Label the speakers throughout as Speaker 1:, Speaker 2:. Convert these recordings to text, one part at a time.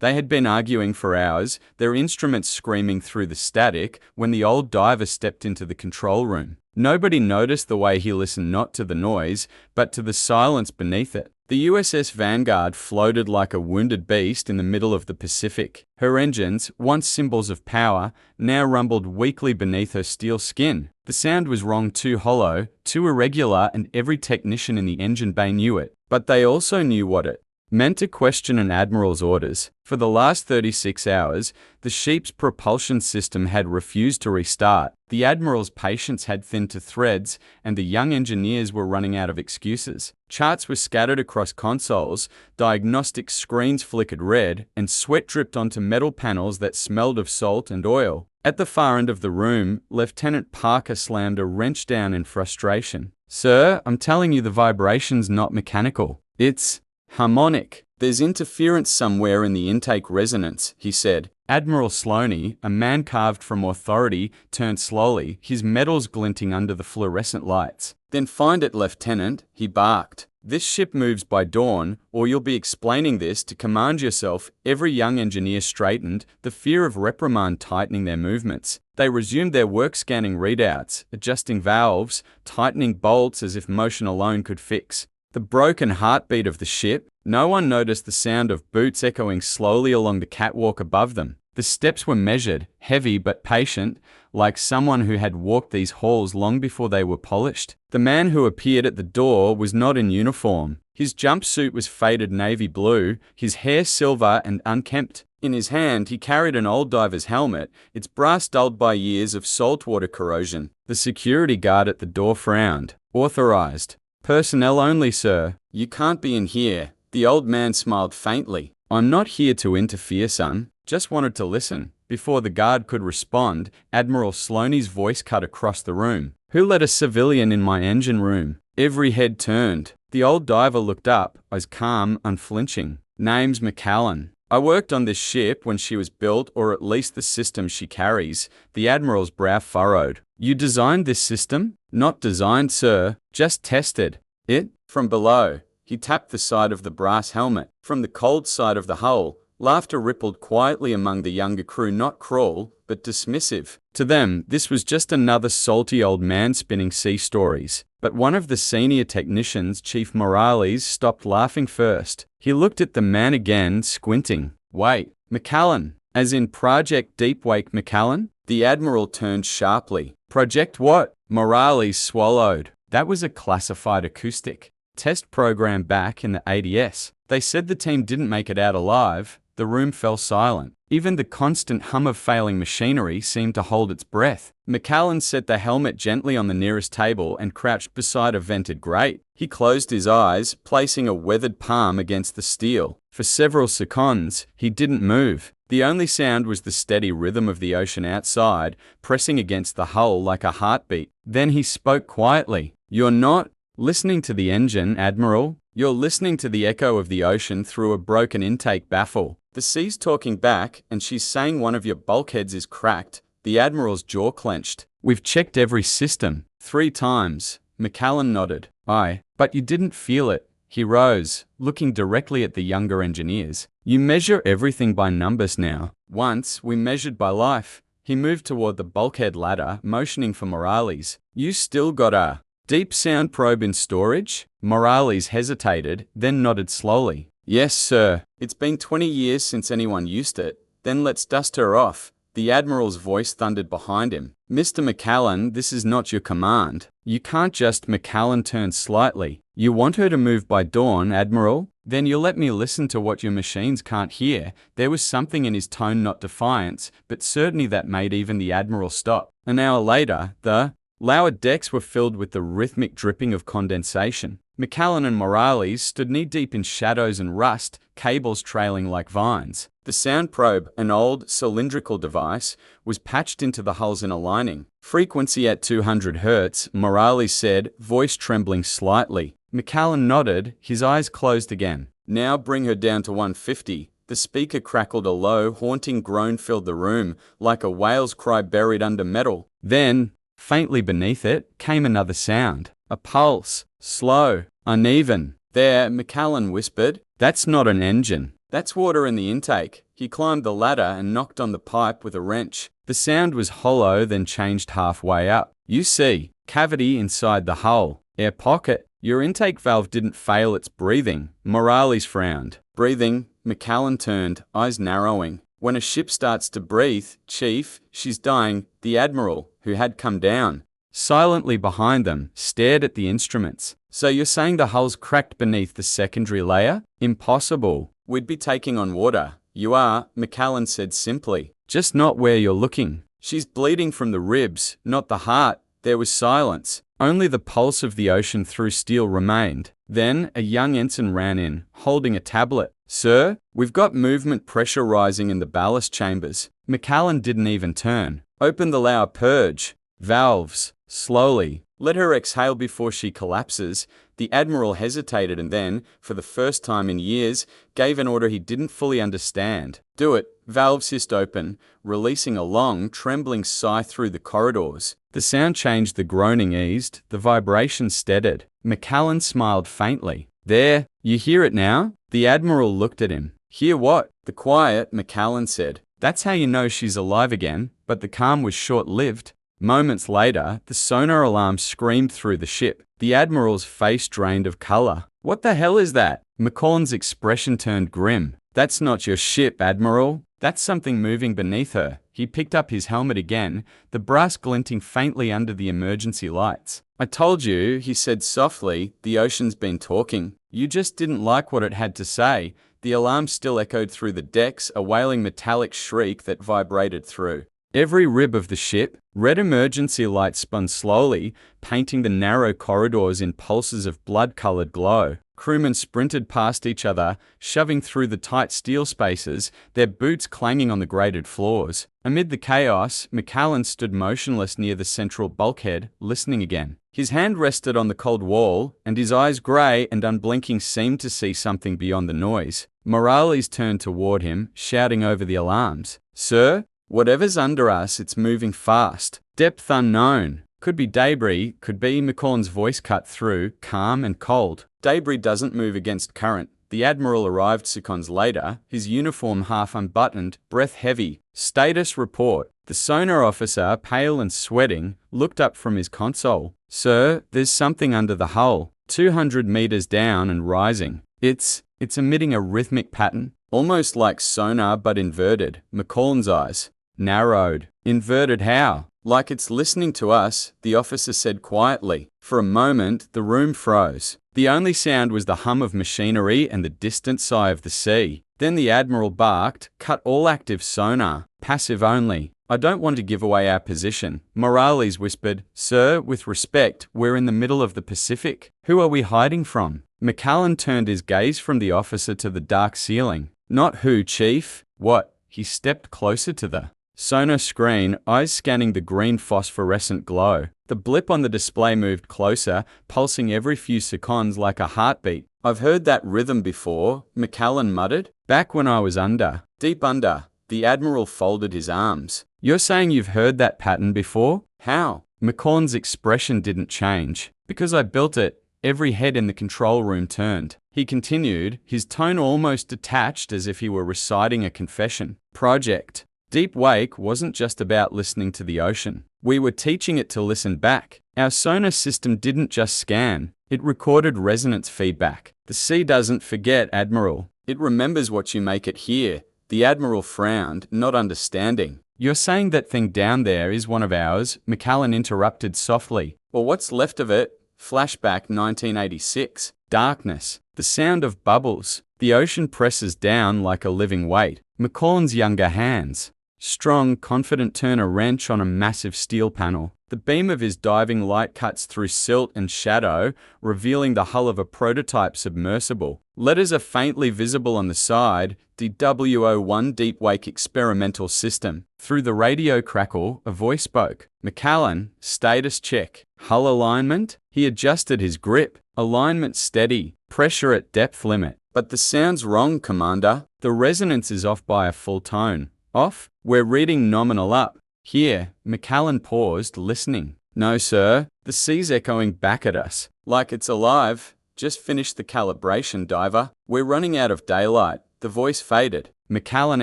Speaker 1: They had been arguing for hours, their instruments screaming through the static, when the old diver stepped into the control room. Nobody noticed the way he listened not to the noise, but to the silence beneath it. The USS Vanguard floated like a wounded beast in the middle of the Pacific. Her engines, once symbols of power, now rumbled weakly beneath her steel skin. The sound was wrong, too hollow, too irregular, and every technician in the engine bay knew it. But they also knew what it meant to question an admiral's orders. For the last 36 hours, the ship's propulsion system had refused to restart. The admiral's patience had thinned to threads, and the young engineers were running out of excuses. Charts were scattered across consoles, diagnostic screens flickered red, and sweat dripped onto metal panels that smelled of salt and oil. At the far end of the room, Lieutenant Parker slammed a wrench down in frustration. "Sir, I'm telling you the vibration's not mechanical. It's harmonic. There's interference somewhere in the intake resonance," he said. Admiral Sloaney, a man carved from authority, turned slowly, his metals glinting under the fluorescent lights. "Then find it, Lieutenant," he barked. "This ship moves by dawn, or you'll be explaining this to command yourself." Every young engineer straightened, the fear of reprimand tightening their movements. They resumed their work, scanning readouts, adjusting valves, tightening bolts as if motion alone could fix the broken heartbeat of the ship. No one noticed the sound of boots echoing slowly along the catwalk above them. The steps were measured, heavy but patient, like someone who had walked these halls long before they were polished. The man who appeared at the door was not in uniform. His jumpsuit was faded navy blue, his hair silver and unkempt. In his hand, he carried an old diver's helmet, its brass dulled by years of saltwater corrosion. The security guard at the door frowned. "Authorized personnel only, sir. You can't be in here." The old man smiled faintly. "I'm not here to interfere, son. Just wanted to listen." Before the guard could respond, Admiral Sloaney's voice cut across the room. "Who let a civilian in my engine room?" Every head turned. The old diver looked up, eyes calm, unflinching. "Name's McAllen. I worked on this ship when she was built, or at least the system she carries." The Admiral's brow furrowed. "You designed this system?" "Not designed, sir. Just tested it from below." He tapped the side of the brass helmet. From the cold side of the hull, laughter rippled quietly among the younger crew, not cruel, but dismissive. To them, this was just another salty old man spinning sea stories. But one of the senior technicians, Chief Morales, stopped laughing first. He looked at the man again, squinting. "Wait, McAllen, as in Project Deepwake McAllen?" The Admiral turned sharply. "Project what?" Morales swallowed. "That was a classified acoustic test program back in the 80s. They said the team didn't make it out alive." The room fell silent. Even the constant hum of failing machinery seemed to hold its breath. McAllen set the helmet gently on the nearest table and crouched beside a vented grate. He closed his eyes, placing a weathered palm against the steel. For several seconds, he didn't move. The only sound was the steady rhythm of the ocean outside, pressing against the hull like a heartbeat. Then he spoke quietly. "You're not listening to the engine, Admiral. You're listening to the echo of the ocean through a broken intake baffle. The sea's talking back, and she's saying one of your bulkheads is cracked." The Admiral's jaw clenched. "We've checked every system 3 times. McAllen nodded. But you didn't feel it." He rose, looking directly at the younger engineers. "You measure everything by numbers now. Once, we measured by life." He moved toward the bulkhead ladder, motioning for Morales. "You still got a deep sound probe in storage?" Morales hesitated, then nodded slowly. "Yes, sir. It's been 20 years since anyone used it." "Then let's dust her off." The Admiral's voice thundered behind him. "Mr. McAllen, this is not your command. You can't just..." McAllen turned slightly. "You want her to move by dawn, Admiral? Then you'll let me listen to what your machines can't hear." There was something in his tone, not defiance, but certainty, that made even the Admiral stop. An hour later, the lower decks were filled with the rhythmic dripping of condensation. McAllen and Morales stood knee-deep in shadows and rust, cables trailing like vines. The sound probe, an old, cylindrical device, was patched into the hulls in a lining. "Frequency at 200 Hz, Morales said, voice trembling slightly. McAllen nodded, his eyes closed again. "Now bring her down to 150. The speaker crackled. A low, haunting groan filled the room, like a whale's cry buried under metal. Then, faintly beneath it, came another sound. A pulse, slow, uneven. "There," McAllen whispered. "That's not an engine. That's water in the intake. He climbed the ladder and knocked on the pipe with a wrench. The sound was hollow, then changed halfway up. You see, cavity inside the hull. Air pocket. Your intake valve didn't fail, it's breathing. Morales frowned. Breathing? McCallan turned, eyes narrowing. When a ship starts to breathe, Chief, she's dying. The Admiral, who had come down silently behind them, stared at the instruments. So you're saying the hull's cracked beneath the secondary layer? Impossible. We'd be taking on water. You are, McCallan said simply. Just not where you're looking. She's bleeding from the ribs, not the heart. There was silence. Only the pulse of the ocean through steel remained. Then a young ensign ran in, holding a tablet. Sir, we've got movement pressure rising in the ballast chambers. McCallan didn't even turn. Open the lower purge valves. Slowly. Let her exhale before she collapses. The Admiral hesitated and then, for the first time in years, gave an order he didn't fully understand. Do it. Valves hissed open, releasing a long, trembling sigh through the corridors. The sound changed, the groaning eased, the vibration steadied. McCallan smiled faintly. There, you hear it now? The Admiral looked at him. Hear what? The quiet, McCallan said. That's how you know she's alive again, but the calm was short-lived. Moments later, the sonar alarm screamed through the ship. The Admiral's face drained of color. What the hell is that? McCallan's expression turned grim. That's not your ship, Admiral. That's something moving beneath her. He picked up his helmet again, the brass glinting faintly under the emergency lights. I told you, he said softly, the ocean's been talking. You just didn't like what it had to say. The alarm still echoed through the decks, a wailing metallic shriek that vibrated through every rib of the ship. Red emergency lights spun slowly, painting the narrow corridors in pulses of blood-colored glow. Crewmen sprinted past each other, shoving through the tight steel spaces, their boots clanging on the grated floors. Amid the chaos, McCallan stood motionless near the central bulkhead, listening again. His hand rested on the cold wall, and his eyes, grey and unblinking, seemed to see something beyond the noise. Morales turned toward him, shouting over the alarms. Sir? Whatever's under us, it's moving fast. Depth unknown. Could be debris, could be. McCallan's voice cut through, calm and cold. Debris doesn't move against current. The Admiral arrived seconds later, his uniform half unbuttoned, breath heavy. Status report. The sonar officer, pale and sweating, looked up from his console. Sir, there's something under the hull, 200 meters down and rising. It's emitting a rhythmic pattern, almost like sonar but inverted. McCallan's eyes narrowed. Inverted how? Like it's listening to us, the officer said quietly. For a moment, the room froze. The only sound was the hum of machinery and the distant sigh of the sea. Then the Admiral barked, cut all active sonar, passive only. I don't want to give away our position. Morales whispered, Sir, with respect, we're in the middle of the Pacific. Who are we hiding from? McCallan turned his gaze from the officer to the dark ceiling. Not who, Chief. What? He stepped closer to the sonar screen, eyes scanning the green phosphorescent glow. The blip on the display moved closer, pulsing every few seconds like a heartbeat. I've heard that rhythm before, McCallan muttered. Back when I was under. Deep under. The Admiral folded his arms. You're saying you've heard that pattern before? How? McCallan's expression didn't change. Because I built it. Every head in the control room turned. He continued, his tone almost detached as if he were reciting a confession. Project Deep Wake wasn't just about listening to the ocean. We were teaching it to listen back. Our sonar system didn't just scan, it recorded resonance feedback. The sea doesn't forget, Admiral. It remembers what you make it hear. The Admiral frowned, not understanding. You're saying that thing down there is one of ours? McCallan interrupted softly. Well, what's left of it? Flashback 1986. Darkness. The sound of bubbles. The ocean presses down like a living weight. McCallan's younger hands. Strong, confident, turn a wrench on a massive steel panel. The beam of his diving light cuts through silt and shadow, revealing the hull of a prototype submersible. Letters are faintly visible on the side, DW01 Deep Wake Experimental System. Through the radio crackle, a voice spoke. McCallan, status check. Hull alignment? He adjusted his grip. Alignment steady. Pressure at depth limit. But the sound's wrong, Commander. The resonance is off by a full tone. Off? We're reading nominal up. Here, McCallan paused, listening. No, sir. The sea's echoing back at us. Like it's alive. Just finished the calibration, diver. We're running out of daylight. The voice faded. Macallan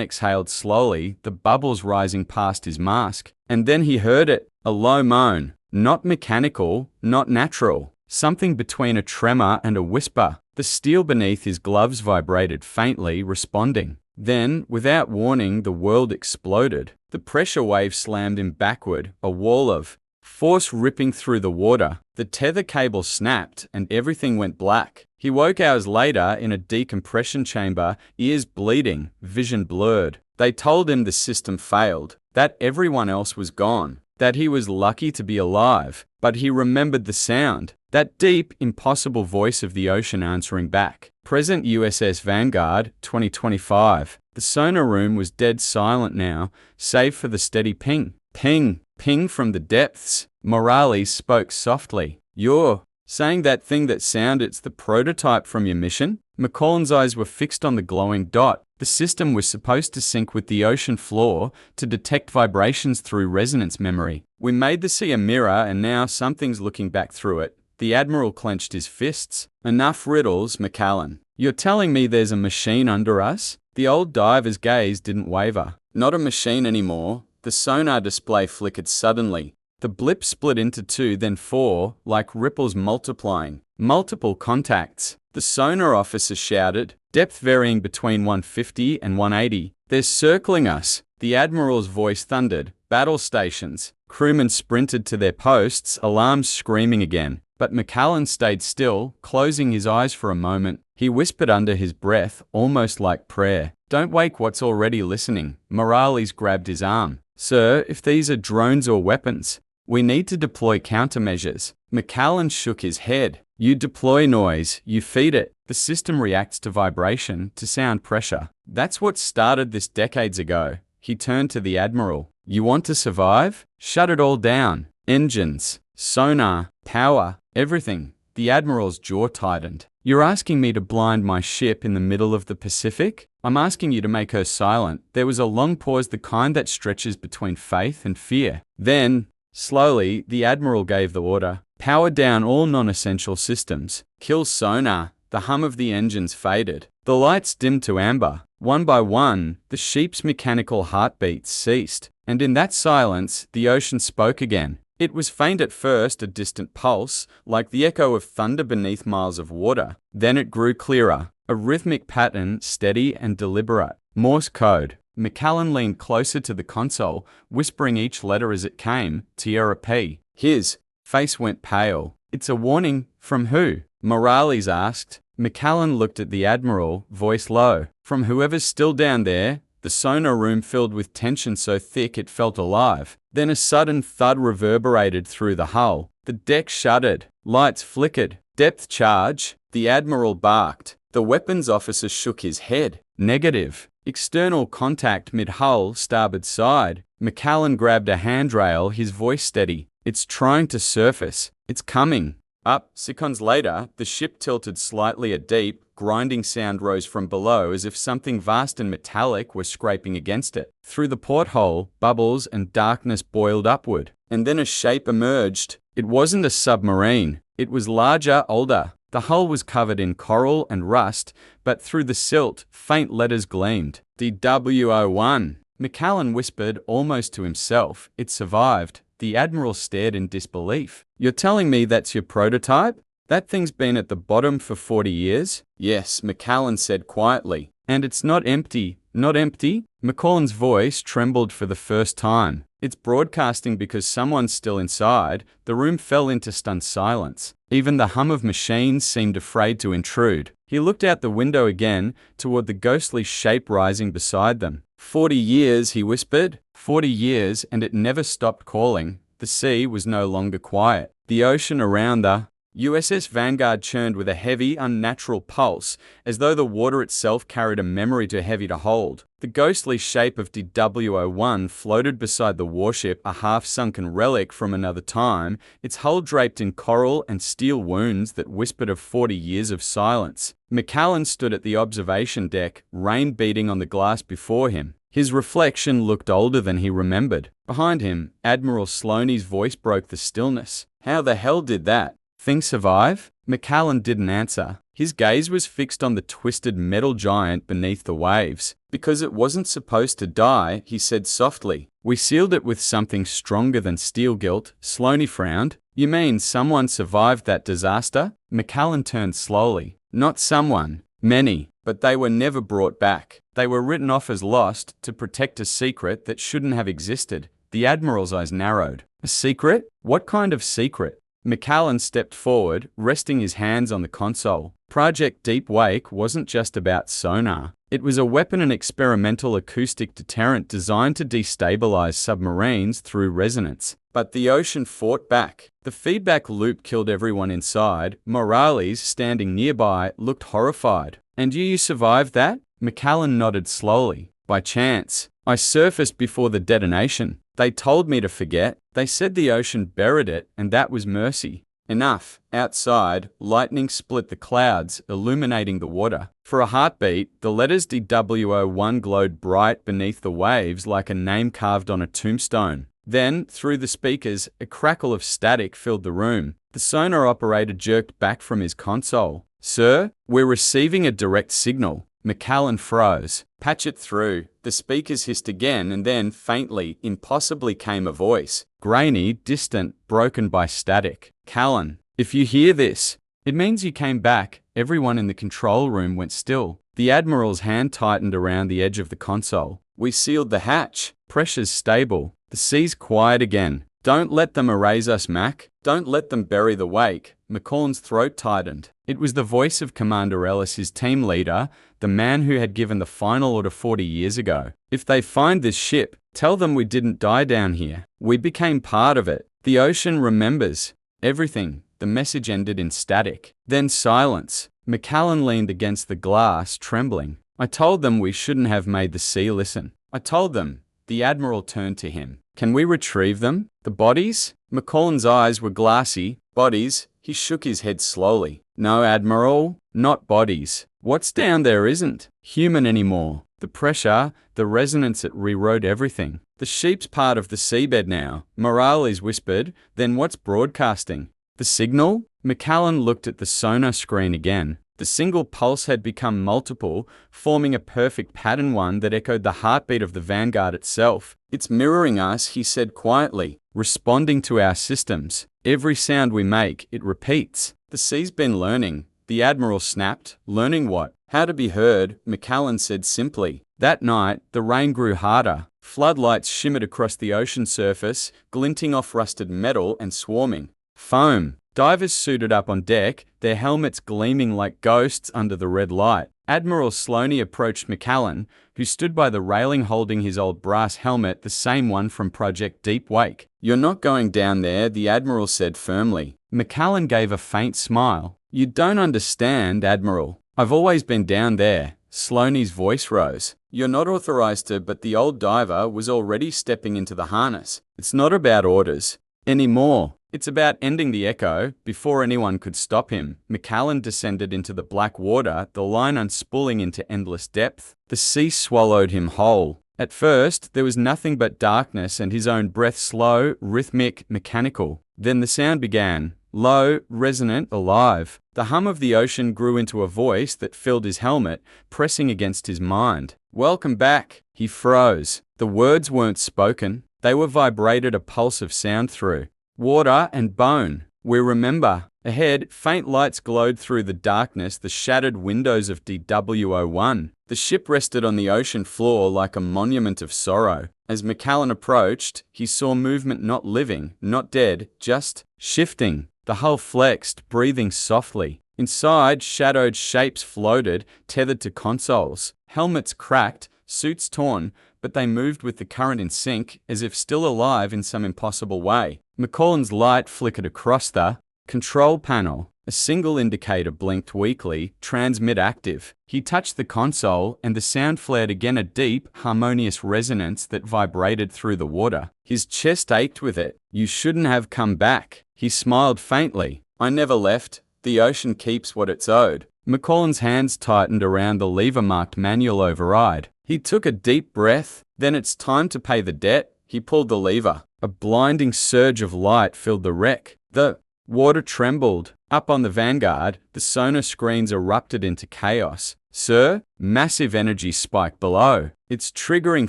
Speaker 1: exhaled slowly, the bubbles rising past his mask. And then he heard it, a low moan. Not mechanical, not natural. Something between a tremor and a whisper. The steel beneath his gloves vibrated faintly, responding. Then, without warning, the world exploded. The pressure wave slammed him backward, a wall of force ripping through the water. The tether cable snapped, and everything went black. He woke hours later in a decompression chamber, ears bleeding, vision blurred. They told him the system failed, that everyone else was gone, that he was lucky to be alive. But he remembered the sound, that deep, impossible voice of the ocean answering back. Present USS Vanguard, 2025. The sonar room was dead silent now, save for the steady ping. Ping, ping from the depths. Morales spoke softly. You're saying that thing that sounded, it's the prototype from your mission? McCallan's eyes were fixed on the glowing dot. The system was supposed to sync with the ocean floor to detect vibrations through resonance memory. We made the sea a mirror, and now something's looking back through it. The Admiral clenched his fists. Enough riddles, Macallan. You're telling me there's a machine under us? The old diver's gaze didn't waver. Not a machine anymore. The sonar display flickered suddenly. The blip split into 2, then 4, like ripples multiplying. Multiple contacts. The sonar officer shouted, depth varying between 150 and 180. They're circling us. The Admiral's voice thundered. Battle stations. Crewmen sprinted to their posts, alarms screaming again. But Macallan stayed still, closing his eyes for a moment. He whispered under his breath, almost like prayer. Don't wake what's already listening. Morales grabbed his arm. Sir, if these are drones or weapons, we need to deploy countermeasures. Macallan shook his head. You deploy noise, you feed it. The system reacts to vibration, to sound pressure. That's what started this decades ago. He turned to the Admiral. You want to survive? Shut it all down. Engines, sonar, power, everything. The Admiral's jaw tightened. You're asking me to blind my ship in the middle of the Pacific? I'm asking you to make her silent. There was a long pause, the kind that stretches between faith and fear. Then, slowly, the Admiral gave the order. Power down all non-essential systems. Kill sonar. The hum of the engines faded. The lights dimmed to amber. One by one, the ship's mechanical heartbeats ceased. And in that silence, the ocean spoke again. It was faint at first, a distant pulse, like the echo of thunder beneath miles of water. Then it grew clearer, a rhythmic pattern, steady and deliberate. Morse code. Macallan leaned closer to the console, whispering each letter as it came. Tierra P. His face went pale. It's a warning. From who? Morales asked. Macallan looked at the Admiral, voice low. From whoever's still down there. The sonar room filled with tension so thick it felt alive. Then a sudden thud reverberated through the hull. The deck shuddered. Lights flickered. Depth charge. The Admiral barked. The weapons officer shook his head. Negative. External contact mid-hull, starboard side. Macallan grabbed a handrail, his voice steady. It's trying to surface. It's coming. Up. Seconds later, the ship tilted slightly. A deep, grinding sound rose from below as if something vast and metallic were scraping against it. Through the porthole, bubbles and darkness boiled upward. And then a shape emerged. It wasn't a submarine. It was larger, older. The hull was covered in coral and rust, but through the silt, faint letters gleamed. DW01. Macallan whispered, almost to himself. It survived. The Admiral stared in disbelief. You're telling me that's your prototype? That thing's been at the bottom for 40 years? Yes, Macallan said quietly. And it's not empty. Not empty? Macallan's voice trembled for the first time. It's broadcasting because someone's still inside. The room fell into stunned silence. Even the hum of machines seemed afraid to intrude. He looked out the window again, toward the ghostly shape rising beside them. 40 years, he whispered. 40 years, and it never stopped calling. The sea was no longer quiet. The ocean around the USS Vanguard churned with a heavy, unnatural pulse, as though the water itself carried a memory too heavy to hold. The ghostly shape of DW01 floated beside the warship, a half-sunken relic from another time, its hull draped in coral and steel wounds that whispered of 40 years of silence. Macallan stood at the observation deck, rain beating on the glass before him. His reflection looked older than he remembered. Behind him, Admiral Sloaney's voice broke the stillness. How the hell did that thing survive? Macallan didn't answer. His gaze was fixed on the twisted metal giant beneath the waves. Because it wasn't supposed to die, he said softly. We sealed it with something stronger than steel guilt. Sloane frowned. You mean someone survived that disaster? McCallan turned slowly. Not someone. Many. But they were never brought back. They were written off as lost to protect a secret that shouldn't have existed. The Admiral's eyes narrowed. A secret? What kind of secret? McCallan stepped forward, resting his hands on the console. Project Deep Wake wasn't just about sonar. It was a weapon and experimental acoustic deterrent designed to destabilize submarines through resonance. But the ocean fought back. The feedback loop killed everyone inside. Morales, standing nearby, looked horrified. And you survived that? McCallan nodded slowly. By chance. I surfaced before the detonation. They told me to forget. They said the ocean buried it, and that was mercy. Enough. Outside, lightning split the clouds, illuminating the water. For a heartbeat, the letters DW01 glowed bright beneath the waves like a name carved on a tombstone. Then, through the speakers, a crackle of static filled the room. The sonar operator jerked back from his console. Sir, we're receiving a direct signal. McCallan froze. Patch it through. The speakers hissed again, and then, faintly, impossibly came a voice. Grainy, distant, broken by static. Callan, if you hear this, it means you came back. Everyone in the control room went still. The Admiral's hand tightened around the edge of the console. We sealed the hatch. Pressure's stable. The sea's quiet again. Don't let them erase us, Mac. Don't let them bury the wake. McCallan's throat tightened. It was the voice of Commander Ellis, his team leader, the man who had given the final order 40 years ago. If they find this ship, tell them we didn't die down here. We became part of it. The ocean remembers. Everything. The message ended in static. Then silence. McCallan leaned against the glass, trembling. I told them we shouldn't have made the sea listen. I told them. The Admiral turned to him. Can we retrieve them? The bodies? McCallan's eyes were glassy. Bodies? He shook his head slowly. No, Admiral. Not bodies. What's down there isn't human anymore. The pressure, the resonance, it rewrote everything. The sheep's part of the seabed now. Morales whispered. Then what's broadcasting? The signal? McCallan looked at the sonar screen again. The single pulse had become multiple, forming a perfect pattern, one that echoed the heartbeat of the Vanguard itself. It's mirroring us, he said quietly, responding to our systems. Every sound we make, it repeats. The sea's been learning. The Admiral snapped. Learning what? How to be heard, McCallan said simply. That night, the rain grew harder. Floodlights shimmered across the ocean surface, glinting off rusted metal and swarming. Foam. Divers suited up on deck, their helmets gleaming like ghosts under the red light. Admiral Sloane approached McCallan, who stood by the railing holding his old brass helmet, the same one from Project Deep Wake. You're not going down there, the Admiral said firmly. McCallan gave a faint smile. You don't understand, Admiral. I've always been down there. Sloane's voice rose. You're not authorized to, but the old diver was already stepping into the harness. It's not about orders anymore. It's about ending the echo before anyone could stop him. McCallan descended into the black water, the line unspooling into endless depth. The sea swallowed him whole. At first, there was nothing but darkness and his own breath, slow, rhythmic, mechanical. Then the sound began. Low, resonant, alive. The hum of the ocean grew into a voice that filled his helmet, pressing against his mind. Welcome back. He froze. The words weren't spoken. They were vibrated, a pulse of sound through water and bone. We remember. Ahead, faint lights glowed through the darkness, the shattered windows of DW01. The ship rested on the ocean floor like a monument of sorrow. As McCallan approached, he saw movement, not living, not dead, just shifting. The hull flexed, breathing softly. Inside, shadowed shapes floated, tethered to consoles. Helmets cracked, suits torn, but they moved with the current in sync, as if still alive in some impossible way. McCallan's light flickered across the control panel. A single indicator blinked weakly, transmit active. He touched the console, and the sound flared again, a deep, harmonious resonance that vibrated through the water. His chest ached with it. You shouldn't have come back. He smiled faintly. I never left. The ocean keeps what it's owed. McCallan's hands tightened around the lever marked manual override. He took a deep breath. Then it's time to pay the debt. He pulled the lever. A blinding surge of light filled the wreck. The water trembled. Up on the Vanguard, the sonar screens erupted into chaos. "Sir, massive energy spike below. It's triggering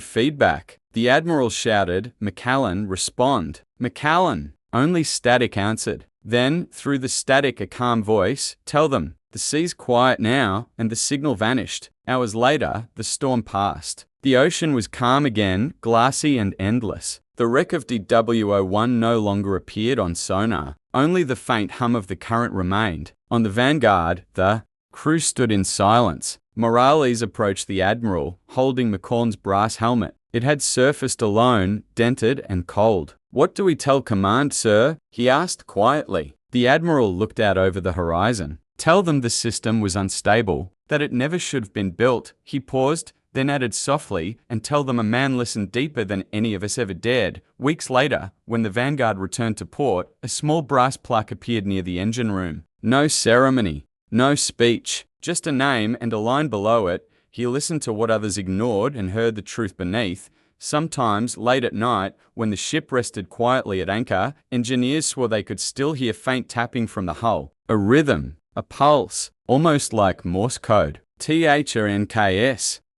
Speaker 1: feedback." The Admiral shouted, "Macallan, respond." "Macallan." Only static answered. Then, through the static, a calm voice, "Tell them, the sea's quiet now," and the signal vanished. Hours later, the storm passed. The ocean was calm again, glassy and endless. The wreck of DW01 no longer appeared on sonar. Only the faint hum of the current remained. On the Vanguard, the crew stood in silence. Morales approached the Admiral, holding McCorn's brass helmet. It had surfaced alone, dented and cold. "What do we tell command, sir?" he asked quietly. The Admiral looked out over the horizon. "Tell them the system was unstable, that it never should have been built." He paused, then added softly, "And tell them a man listened deeper than any of us ever dared." Weeks later, when the Vanguard returned to port, a small brass plaque appeared near the engine room. No ceremony, no speech, just a name and a line below it. He listened to what others ignored and heard the truth beneath. Sometimes, late at night, when the ship rested quietly at anchor, engineers swore they could still hear faint tapping from the hull. A rhythm, a pulse, almost like Morse code. THRNKS.